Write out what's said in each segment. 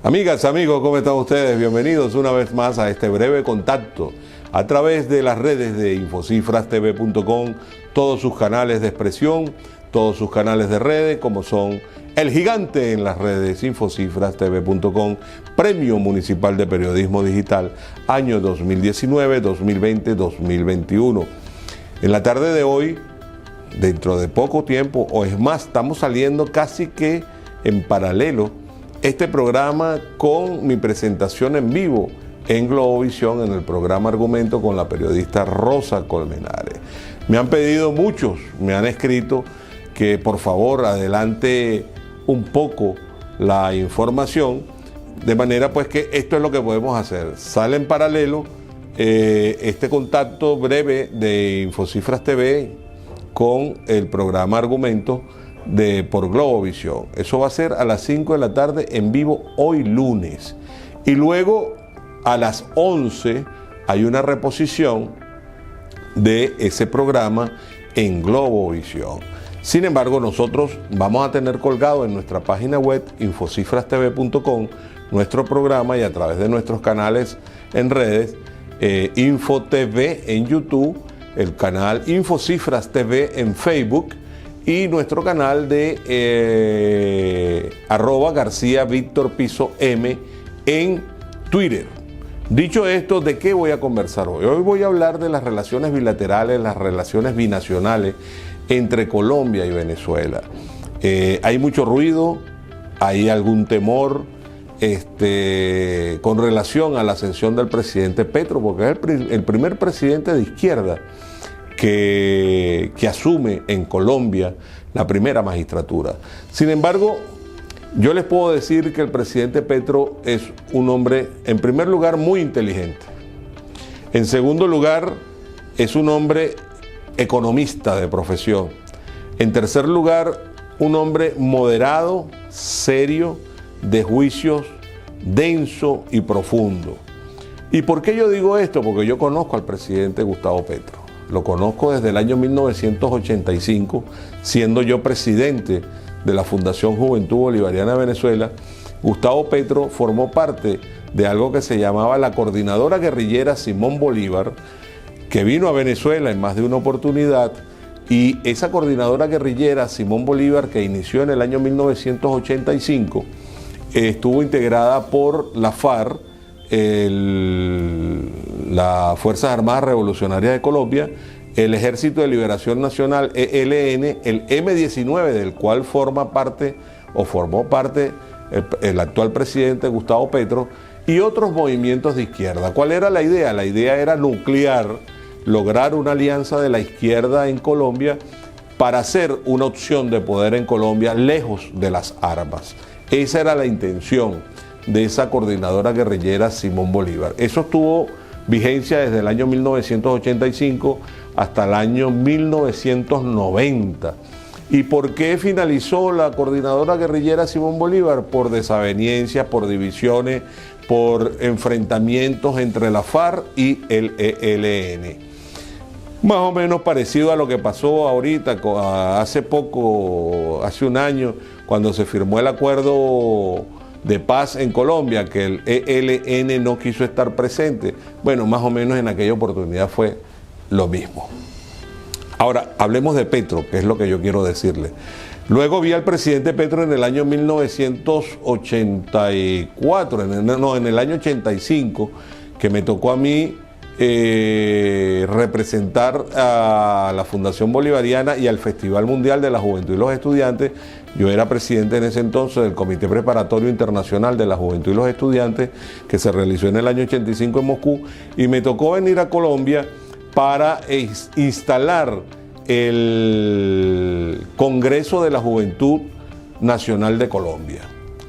Amigas, amigos, ¿cómo están ustedes? Bienvenidos una vez más a este breve contacto a través de las redes de infocifrastv.com, todos sus canales de expresión, todos sus canales de redes, como son El Gigante en las redes, infocifrastv.com, Premio Municipal de Periodismo Digital, año 2019, 2020, 2021. En la tarde de hoy, dentro de poco tiempo, o es más, estamos saliendo casi que en paralelo este programa con mi presentación en vivo en Globovisión en el programa Argumento con la periodista Rosa Colmenares. Me han pedido muchos, me han escrito que por favor adelante un poco la información, de manera pues que esto es lo que podemos hacer. Sale en paralelo este contacto breve de Infocifras TV con el programa Argumento por Globovisión. Eso va a ser a las 5 de la tarde en vivo hoy lunes. Y luego a las 11 hay una reposición de ese programa en Globovisión. Sin embargo, nosotros vamos a tener colgado en nuestra página web infocifrastv.com nuestro programa, y a través de nuestros canales en redes, InfoTV en YouTube, el canal Infocifras TV en Facebook y nuestro canal de @García Víctor Piso M en Twitter. Dicho esto, ¿de qué voy a conversar hoy? Hoy voy a hablar de las relaciones bilaterales, las relaciones binacionales entre Colombia y Venezuela. Hay mucho ruido, hay algún temor con relación a la ascensión del presidente Petro, porque es el primer presidente de izquierda que asume en Colombia la primera magistratura. Sin embargo, yo les puedo decir que el presidente Petro es un hombre, en primer lugar, muy inteligente. En segundo lugar, es un hombre economista de profesión. En tercer lugar, un hombre moderado, serio, de juicios denso y profundo. ¿Y por qué yo digo esto? Porque yo conozco al presidente Gustavo Petro. Lo conozco desde el año 1985, siendo yo presidente de la Fundación Juventud Bolivariana de Venezuela. Gustavo Petro formó parte de algo que se llamaba la Coordinadora Guerrillera Simón Bolívar, que vino a Venezuela en más de una oportunidad, y esa Coordinadora Guerrillera Simón Bolívar, que inició en el año 1985, estuvo integrada por la FARC, las Fuerzas Armadas Revolucionarias de Colombia, el Ejército de Liberación Nacional, ELN, el M-19, del cual formó parte el actual presidente Gustavo Petro, y otros movimientos de izquierda. ¿Cuál era la idea? La idea era lograr una alianza de la izquierda en Colombia para hacer una opción de poder en Colombia lejos de las armas. Esa era la intención de esa coordinadora guerrillera Simón Bolívar. Eso tuvo vigencia desde el año 1985 hasta el año 1990. ¿Y por qué finalizó la coordinadora guerrillera Simón Bolívar? Por desavenencias, por divisiones, por enfrentamientos entre la FARC y el ELN. Más o menos parecido a lo que pasó ahorita, hace un año, cuando se firmó el acuerdo de paz en Colombia, que el ELN no quiso estar presente. Bueno, más o menos en aquella oportunidad fue lo mismo. Ahora, hablemos de Petro, que es lo que yo quiero decirle. Luego vi al presidente Petro en el año 1984, en el año 85, que me tocó a mí representar a la Fundación Bolivariana y al Festival Mundial de la Juventud y los Estudiantes. Yo era presidente en ese entonces del Comité Preparatorio Internacional de la Juventud y los Estudiantes, que se realizó en el año 85 en Moscú, y me tocó venir a Colombia para instalar el Congreso de la Juventud Nacional de Colombia.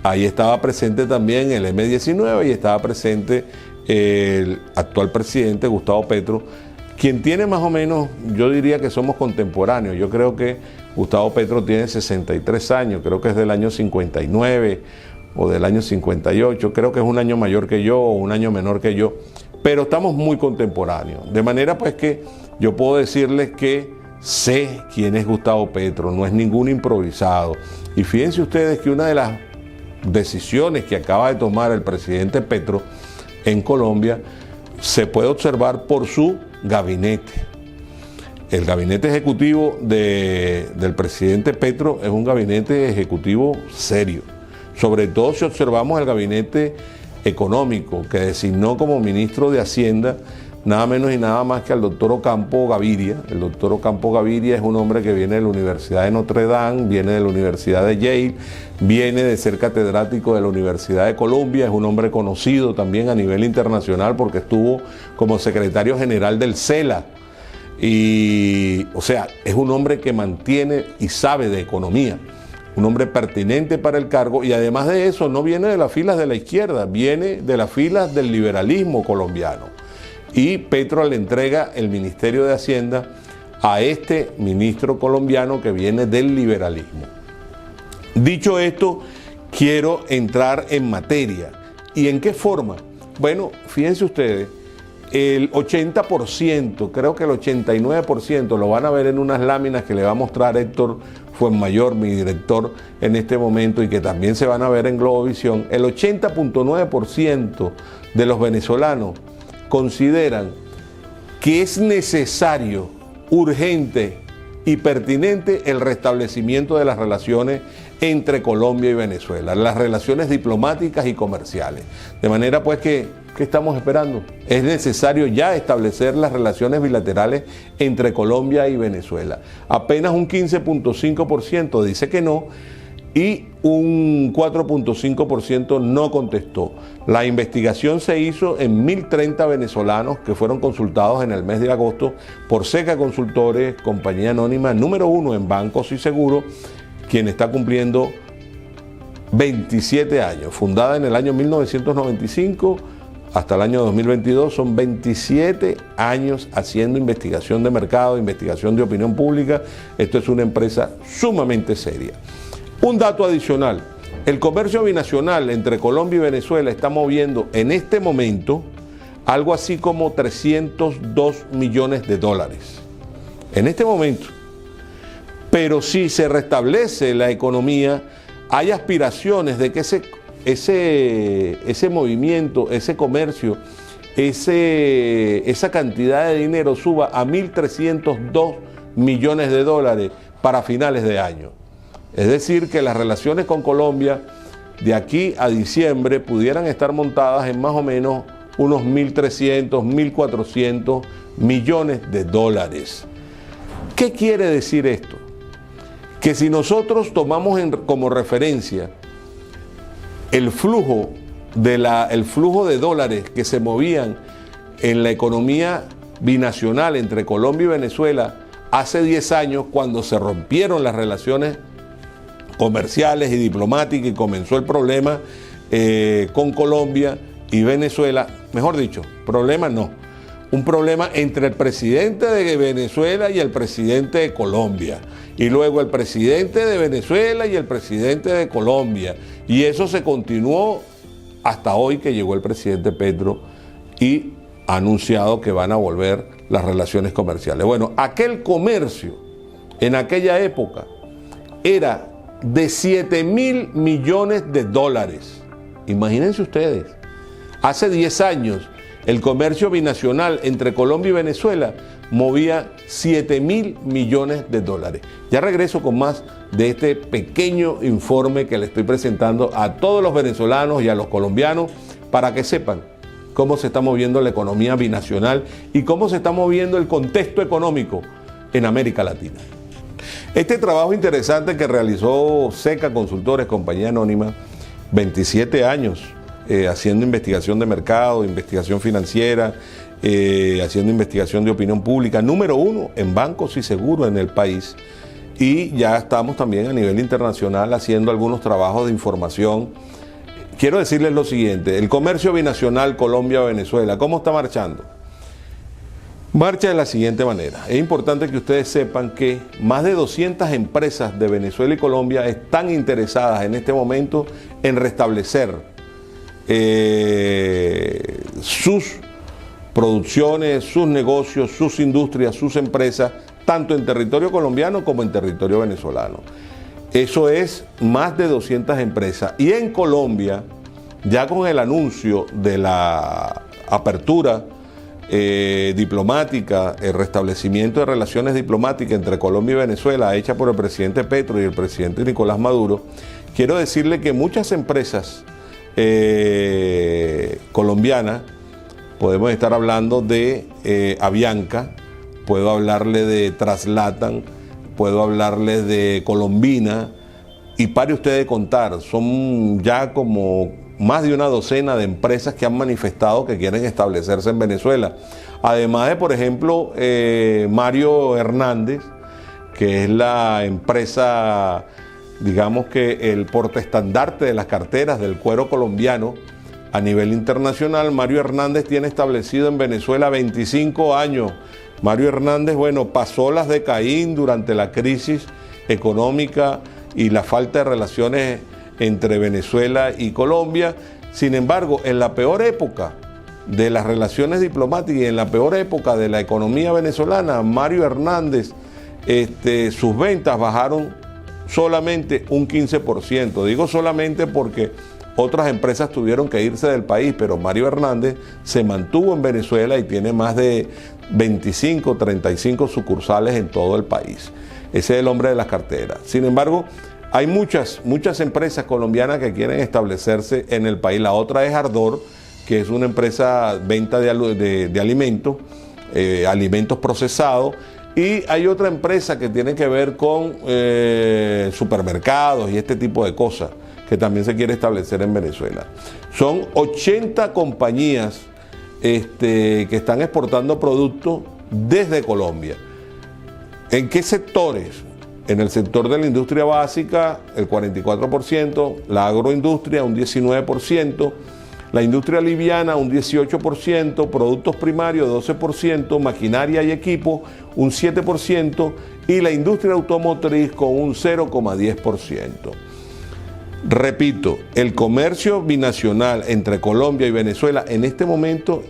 Ahí estaba presente también el M-19 y estaba presente el actual presidente Gustavo Petro, quien tiene más o menos, yo diría que somos contemporáneos. Yo creo que Gustavo Petro tiene 63 años, creo que es del año 59 o del año 58, creo que es un año mayor que yo o un año menor que yo, pero estamos muy contemporáneos. De manera pues que yo puedo decirles que sé quién es Gustavo Petro, no es ningún improvisado. Y fíjense ustedes que una de las decisiones que acaba de tomar el presidente Petro en Colombia se puede observar por su gabinete. El gabinete ejecutivo del presidente Petro es un gabinete ejecutivo serio, sobre todo si observamos el gabinete económico que designó como ministro de Hacienda nada menos y nada más que al doctor Ocampo Gaviria. El doctor Ocampo Gaviria es un hombre que viene de la Universidad de Notre Dame, viene de la Universidad de Yale, viene de ser catedrático de la Universidad de Columbia, es un hombre conocido también a nivel internacional porque estuvo como secretario general del CELA. Y, o sea, es un hombre que mantiene y sabe de economía, un hombre pertinente para el cargo, y además de eso no viene de las filas de la izquierda, viene de las filas del liberalismo colombiano. Y Petro le entrega el Ministerio de Hacienda a este ministro colombiano que viene del liberalismo. Dicho esto, quiero entrar en materia. ¿Y en qué forma? Bueno, fíjense ustedes, el 80%, creo que el 89%, lo van a ver en unas láminas que le va a mostrar Héctor Fuenmayor, mi director en este momento, y que también se van a ver en Globovisión. El 80.9% de los venezolanos consideran que es necesario, urgente y pertinente el restablecimiento de las relaciones entre Colombia y Venezuela, las relaciones diplomáticas y comerciales. De manera pues que, ¿qué estamos esperando? Es necesario ya establecer las relaciones bilaterales entre Colombia y Venezuela. Apenas un 15.5% dice que no, y un 4.5% no contestó. La investigación se hizo en 1.030 venezolanos que fueron consultados en el mes de agosto por SECA Consultores, compañía anónima número 1 en bancos y seguros, quien está cumpliendo 27 años, fundada en el año 1995 hasta el año 2022, son 27 años haciendo investigación de mercado, investigación de opinión pública. Esto es una empresa sumamente seria. Un dato adicional, el comercio binacional entre Colombia y Venezuela está moviendo en este momento algo así como 302 millones de dólares. En este momento. Pero si se restablece la economía, hay aspiraciones de que ese movimiento, ese comercio, esa cantidad de dinero suba a 1.302 millones de dólares para finales de año. Es decir, que las relaciones con Colombia de aquí a diciembre pudieran estar montadas en más o menos unos 1.300, 1.400 millones de dólares. ¿Qué quiere decir esto? Que si nosotros tomamos como referencia el flujo de dólares que se movían en la economía binacional entre Colombia y Venezuela hace 10 años, cuando se rompieron las relaciones comerciales y diplomáticas y comenzó el problema con Colombia y Venezuela, mejor dicho, problema no, un problema entre el presidente de Venezuela y el presidente de Colombia, y luego el presidente de Venezuela y el presidente de Colombia, y eso se continuó hasta hoy que llegó el presidente Petro y ha anunciado que van a volver las relaciones comerciales. Bueno, aquel comercio en aquella época era de 7.000 millones de dólares. Imagínense ustedes, hace 10 años el comercio binacional entre Colombia y Venezuela movía 7.000 millones de dólares. Ya regreso con más de este pequeño informe que le estoy presentando a todos los venezolanos y a los colombianos para que sepan cómo se está moviendo la economía binacional y cómo se está moviendo el contexto económico en América Latina. Este trabajo interesante que realizó SECA Consultores, compañía anónima, 27 años haciendo investigación de mercado, investigación financiera, haciendo investigación de opinión pública, número 1 en bancos y seguros en el país. Y ya estamos también a nivel internacional haciendo algunos trabajos de información. Quiero decirles lo siguiente, el comercio binacional Colombia-Venezuela, ¿cómo está marchando? Marcha de la siguiente manera. Es importante que ustedes sepan que más de 200 empresas de Venezuela y Colombia están interesadas en este momento en restablecer sus producciones, sus negocios, sus industrias, sus empresas, tanto en territorio colombiano como en territorio venezolano. Eso es más de 200 empresas. Y en Colombia, ya con el anuncio de la apertura diplomática, el restablecimiento de relaciones diplomáticas entre Colombia y Venezuela, hecha por el presidente Petro y el presidente Nicolás Maduro, quiero decirle que muchas empresas colombianas, podemos estar hablando de Avianca, puedo hablarle de Traslatan, puedo hablarle de Colombina, y pare usted de contar, son ya como más de una docena de empresas que han manifestado que quieren establecerse en Venezuela. Además de, por ejemplo, Mario Hernández, que es la empresa, digamos que el portaestandarte de las carteras del cuero colombiano a nivel internacional. Mario Hernández tiene establecido en Venezuela 25 años. Mario Hernández, bueno, pasó las de Caín durante la crisis económica y la falta de relaciones entre Venezuela y Colombia. Sin embargo, en la peor época de las relaciones diplomáticas y en la peor época de la economía venezolana, Mario Hernández, sus ventas bajaron solamente un 15%. Digo solamente porque otras empresas tuvieron que irse del país, pero Mario Hernández se mantuvo en Venezuela y tiene más de 25, 35 sucursales en todo el país. Ese es el hombre de las carteras. Sin embargo, hay muchas empresas colombianas que quieren establecerse en el país. La otra es Ardor, que es una empresa venta de alimentos, alimentos procesados. Y hay otra empresa que tiene que ver con supermercados y este tipo de cosas, que también se quiere establecer en Venezuela. Son 80 compañías que están exportando productos desde Colombia. ¿En qué sectores? En el sector de la industria básica, el 44%, la agroindustria, un 19%, la industria liviana, un 18%, productos primarios, 12%, maquinaria y equipo, un 7%, y la industria automotriz con un 0,10%. Repito, el comercio binacional entre Colombia y Venezuela en este momento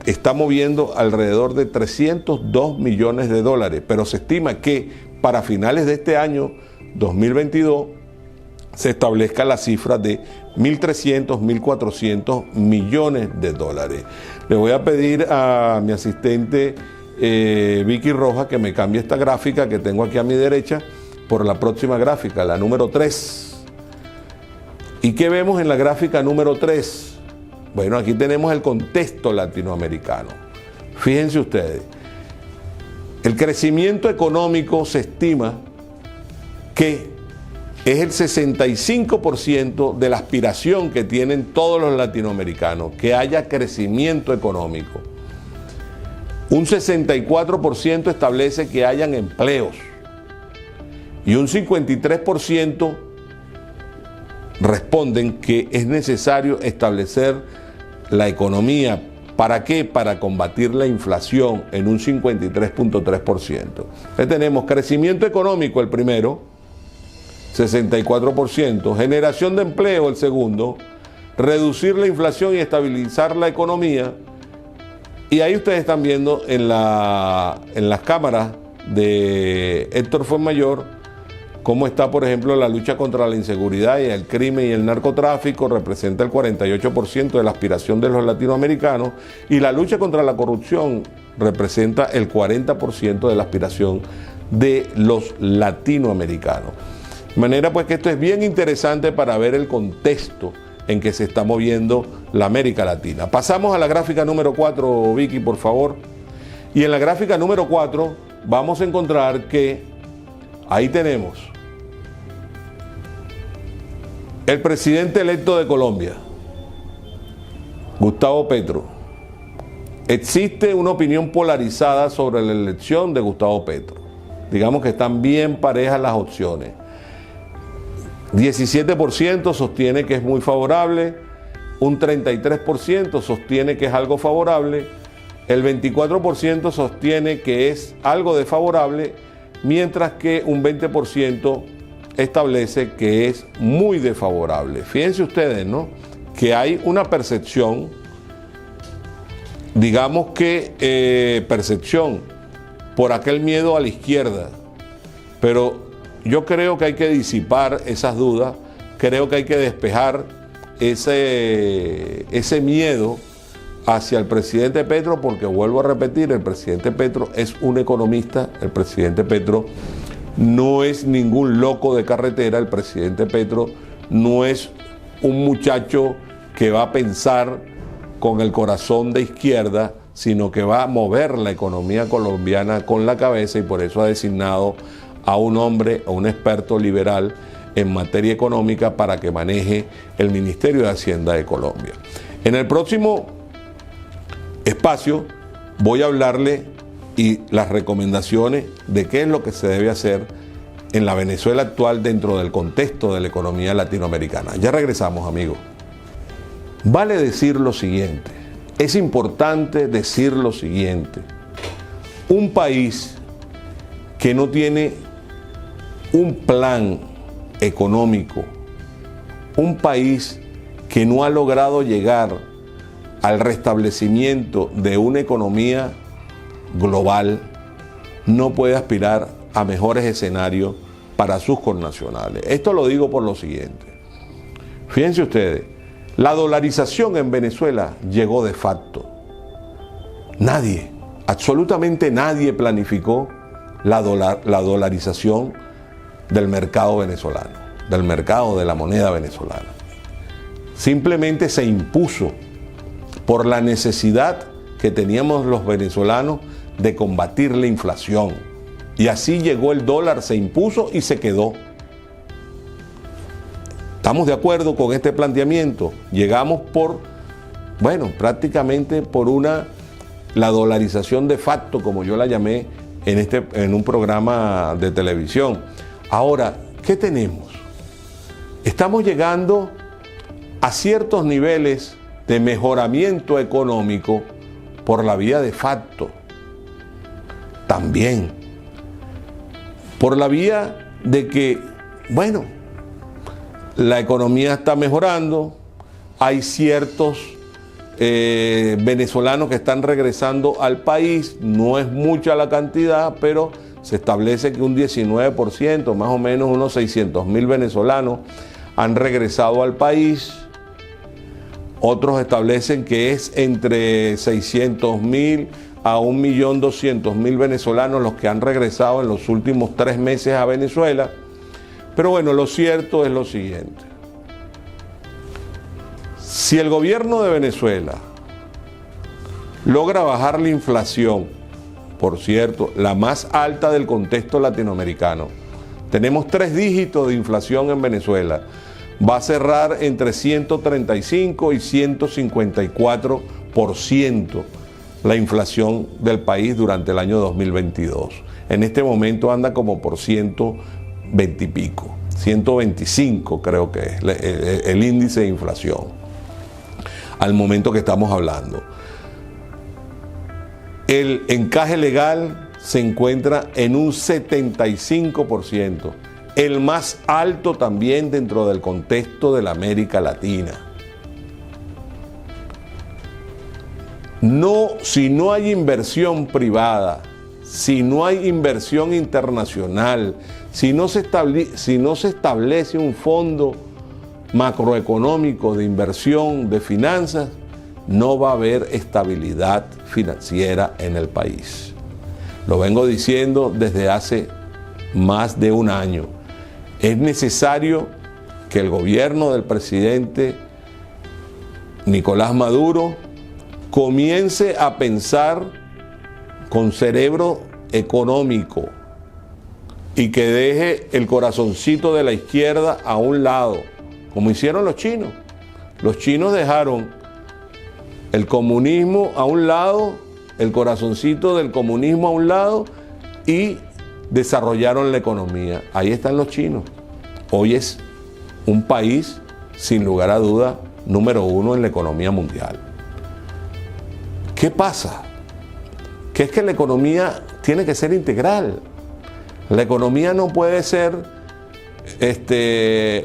está moviendo alrededor de 302 millones de dólares, pero se estima que para finales de este año 2022 se establezca la cifra de 1.300, 1.400 millones de dólares. Le voy a pedir a mi asistente Vicky Rojas que me cambie esta gráfica que tengo aquí a mi derecha por la próxima gráfica, la número 3. ¿Y qué vemos en la gráfica número 3? Bueno, aquí tenemos el contexto latinoamericano. Fíjense ustedes, el crecimiento económico se estima que es el 65% de la aspiración que tienen todos los latinoamericanos, que haya crecimiento económico. Un 64% establece que hayan empleos y un 53% responden que es necesario establecer la economía. ¿Para qué? Para combatir la inflación en un 53.3%. Entonces tenemos crecimiento económico el primero, 64%, generación de empleo el segundo, reducir la inflación y estabilizar la economía. Y ahí ustedes están viendo en las cámaras de Héctor Fuenmayor cómo está, por ejemplo, la lucha contra la inseguridad y el crimen y el narcotráfico, representa el 48% de la aspiración de los latinoamericanos, y la lucha contra la corrupción representa el 40% de la aspiración de los latinoamericanos. De manera pues que esto es bien interesante para ver el contexto en que se está moviendo la América Latina. Pasamos a la gráfica número 4, Vicky, por favor. Y en la gráfica número 4 vamos a encontrar que ahí tenemos el presidente electo de Colombia, Gustavo Petro. Existe una opinión polarizada sobre la elección de Gustavo Petro. Digamos que están bien parejas las opciones. 17% sostiene que es muy favorable, un 33% sostiene que es algo favorable, el 24% sostiene que es algo desfavorable, mientras que un 20% establece que es muy desfavorable. Fíjense ustedes, ¿no?, que hay una percepción, digamos que percepción por aquel miedo a la izquierda, pero yo creo que hay que disipar esas dudas, creo que hay que despejar ese miedo hacia el presidente Petro, porque vuelvo a repetir, el presidente Petro es un economista, el presidente Petro no es ningún loco de carretera, el presidente Petro no es un muchacho que va a pensar con el corazón de izquierda, sino que va a mover la economía colombiana con la cabeza, y por eso ha designado a un hombre, a un experto liberal en materia económica para que maneje el Ministerio de Hacienda de Colombia. En el próximo espacio voy a hablarle y las recomendaciones de qué es lo que se debe hacer en la Venezuela actual dentro del contexto de la economía latinoamericana. Ya regresamos, amigos. Vale decir lo siguiente, es importante decir lo siguiente: un país que no tiene un plan económico, un país que no ha logrado llegar al restablecimiento de una economía global, no puede aspirar a mejores escenarios para sus connacionales. Esto lo digo por lo siguiente. Fíjense ustedes, la dolarización en Venezuela llegó de facto. Nadie, absolutamente nadie planificó la dolarización del mercado venezolano, del mercado de la moneda venezolana. Simplemente se impuso por la necesidad que teníamos los venezolanos de combatir la inflación. Y así llegó el dólar, se impuso y se quedó. ¿Estamos de acuerdo con este planteamiento? Llegamos prácticamente por la dolarización de facto, como yo la llamé en un programa de televisión. Ahora, ¿qué tenemos? Estamos llegando a ciertos niveles de mejoramiento económico por la vía de facto. También por la vía de que, la economía está mejorando, hay ciertos venezolanos que están regresando al país, no es mucha la cantidad, pero se establece que un 19%, más o menos unos 600.000 venezolanos han regresado al país. Otros establecen que es entre 600.000 a 1.200.000 venezolanos los que han regresado en los últimos 3 meses a Venezuela. Pero bueno, lo cierto es lo siguiente. Si el gobierno de Venezuela logra bajar la inflación, por cierto, la más alta del contexto latinoamericano, tenemos 3 dígitos de inflación en Venezuela, va a cerrar entre 135 y 154% la inflación del país durante el año 2022. En este momento anda como por 120 y pico, 125 creo que es el índice de inflación al momento que estamos hablando. El encaje legal se encuentra en un 75%, el más alto también dentro del contexto de la América Latina. Si no hay inversión privada, si no hay inversión internacional, si no se establece un fondo macroeconómico de inversión, de finanzas, no va a haber estabilidad financiera en el país. Lo vengo diciendo desde hace más de un año. Es necesario que el gobierno del presidente Nicolás Maduro comience a pensar con cerebro económico y que deje el corazoncito de la izquierda a un lado, como hicieron los chinos. Los chinos dejaron el comunismo a un lado, el corazoncito del comunismo a un lado, y desarrollaron la economía. Ahí están los chinos. Hoy es un país, sin lugar a duda, número 1 en la economía mundial. ¿Qué pasa? Que es que la economía tiene que ser integral. La economía no puede ser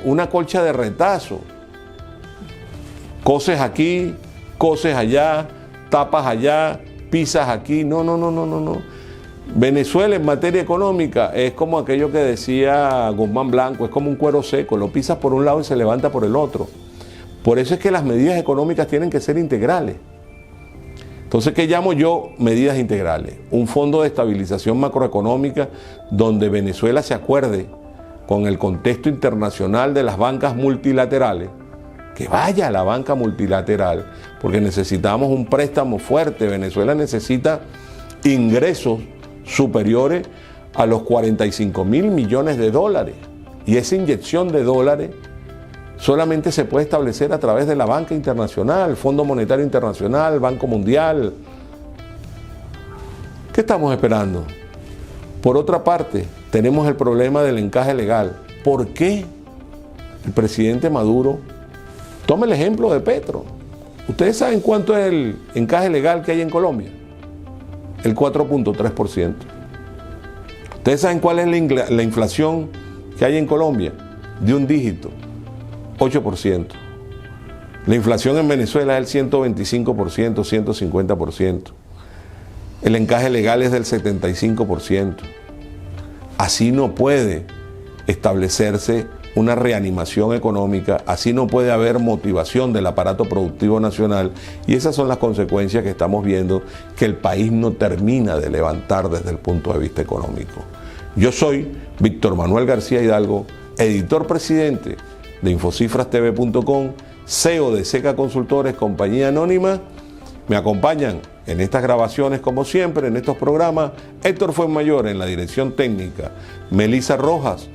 una colcha de retazo. Coses aquí, coses allá, tapas allá, pisas aquí. No. Venezuela en materia económica es como aquello que decía Guzmán Blanco, es como un cuero seco, lo pisas por un lado y se levanta por el otro. Por eso es que las medidas económicas tienen que ser integrales. Entonces, ¿qué llamo yo medidas integrales? Un fondo de estabilización macroeconómica donde Venezuela se acuerde con el contexto internacional de las bancas multilaterales, que vaya a la banca multilateral, porque necesitamos un préstamo fuerte. Venezuela necesita ingresos superiores a los 45.000 millones de dólares. Y esa inyección de dólares solamente se puede establecer a través de la banca internacional, Fondo Monetario Internacional, Banco Mundial. ¿Qué estamos esperando? Por otra parte, tenemos el problema del encaje legal. ¿Por qué el presidente Maduro? Tome el ejemplo de Petro. ¿Ustedes saben cuánto es el encaje legal que hay en Colombia? El 4.3%. ¿Ustedes saben cuál es la inflación que hay en Colombia? De un dígito, 8%. La inflación en Venezuela es el 125%, 150%. El encaje legal es del 75%. Así no puede establecerse una reanimación económica, así no puede haber motivación del aparato productivo nacional, y esas son las consecuencias que estamos viendo, que el país no termina de levantar desde el punto de vista económico. Yo soy Víctor Manuel García Hidalgo, editor presidente de Infocifrastv.com, CEO de Seca Consultores, compañía anónima. Me acompañan en estas grabaciones, como siempre, en estos programas, Héctor Fuenmayor en la dirección técnica, Melissa Rojas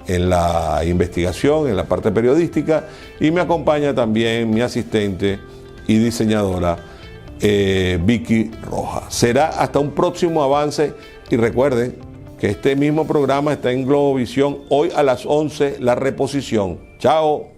en la investigación, en la parte periodística, y me acompaña también mi asistente y diseñadora Vicky Rojas. Será hasta un próximo avance, y recuerden que este mismo programa está en Globovisión hoy a las 11, la reposición. Chao.